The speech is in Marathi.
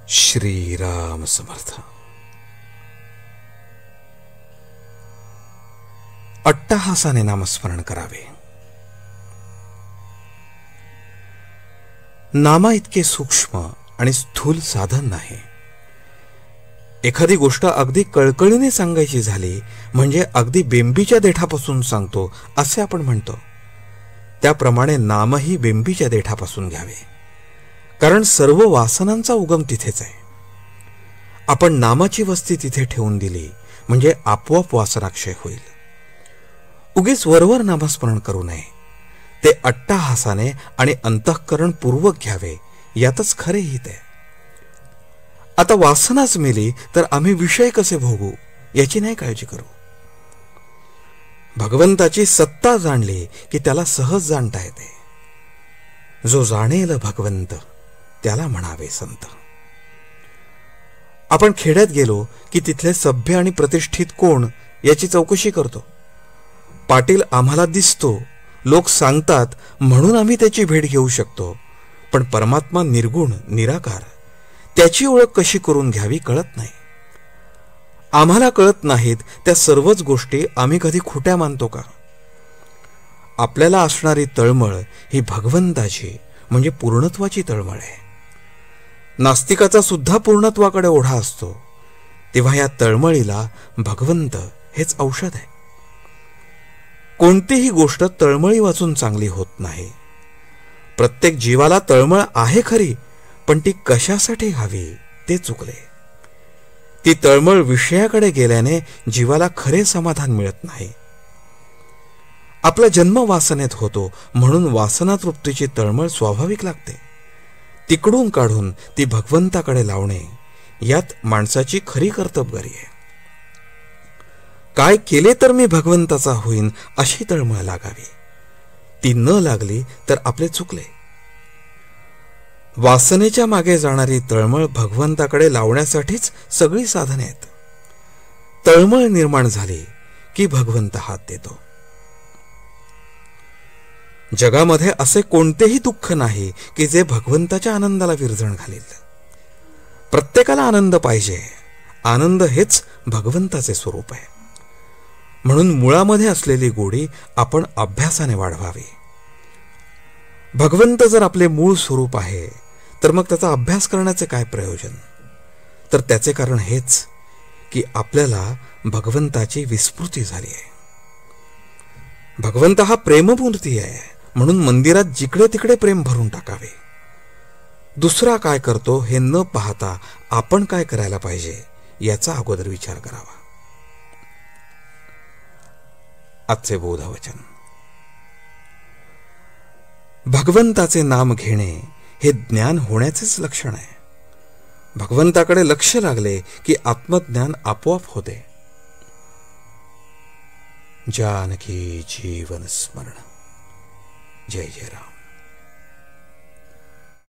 श्रीराम समर्थ. अट्टहासाने नामस्मरण करावे. नामा इतके सूक्ष्म आणि स्थूल साधन नाही. एखादी गोष्ट अगदी कळकळीने सांगायची झाली म्हणजे अगदी बेंबीच्या देठापासून सांगतो असे आपण म्हणतो. त्याप्रमाणे नामही बेंबीच्या देठापासून घ्यावे, कारण सर्व वासनांचा उगम तिथेच आहे. आपण नामाची वस्ती तिथे ठेवून दिली म्हणजे आपोआप वासनाक्षय होईल. उगीच वरवर नामस्मरण करू नये. ते अट्टहासाने आणि अंतःकरणपूर्वक घ्यावे, यातच खरे हित आहे. आता वासनाच मेली तर आम्ही विषय कसे भोगू याची नाही काळजी करू. भगवंताची सत्ता जाणली की त्याला सहज जाणता येते. जो जाणेल भगवंत त्याला म्हणावे संत. आपण खेड्यात गेलो की तिथले सभ्य आणि प्रतिष्ठित कोण याची चौकशी करतो. पाटील आम्हाला दिसतो, लोक सांगतात म्हणून आम्ही त्याची भेट घेऊ शकतो. पण परमात्मा निर्गुण निराकार, त्याची ओळख कशी करून घ्यावी कळत नाही. आम्हाला कळत नाहीत त्या सर्वच गोष्टी आम्ही कधी खोट्या मानतो का? आपल्याला असणारी तळमळ ही भगवंताची म्हणजे पूर्णत्वाची तळमळ आहे. नास्तिकाचा सुद्धा पूर्णत्वाकडे ओढा असतो. तेव्हा या तळमळीला भगवंत हेच औषध आहे. कोणतीही गोष्ट तळमळी वाचून चांगली होत नाही. प्रत्येक जीवाला तळमळ आहे खरी, पण ती कशासाठी हवी ते चुकले. ती तळमळ विषयाकडे गेल्याने जीवाला खरे समाधान मिळत नाही. आपला जन्म वासनेत होतो म्हणून वासनातृप्तीची तळमळ स्वाभाविक लागते. तिकडून काढून ती भगवंताकडे लावणे, यात माणसाची खरी कर्तबगारी आहे. काय केले तर मी भगवंताचा होईन अशी तळमळ लागावी. ती न लागली तर आपले चुकले. वासनेच्या मागे जाणारी तळमळ भगवंताकडे लावण्यासाठीच सगळी साधने आहेत. तळमळ निर्माण झाली की भगवंत हात देतो. जगामध्ये असे कोणतेही दुःख नाही की जे भगवंताच्या आनंदाला विरजण घालील. प्रत्येकाला आनंद पाहिजे. आनंद हेच भगवंताचे स्वरूप आहे. म्हणून मुळामध्ये असलेली गोडी आपण अभ्यासाने वाढवावी. भगवंत जर आपले मूळ स्वरूप आहे तर मग त्याचा अभ्यास करण्याचे काय प्रयोजन? तर त्याचे कारण हेच की आपल्याला भगवंताची विस्मृती झाली आहे. भगवंत हा प्रेममूर्ती आहे, म्हणून मंदिरात जिकडे तिकडे प्रेम भरून टाकावे. दुसरा काय करतो हे न पाहता आपण काय करायला पाहिजे याचा अगोदर विचार करावा. आजचे बोधवचन. भगवंताचे नाम घेणे हे ज्ञान होण्याचेच लक्षण आहे. भगवंताकडे लक्ष लागले की आत्मज्ञान आपोआप होते. जानकी जीवन स्मरण. जय जय राम.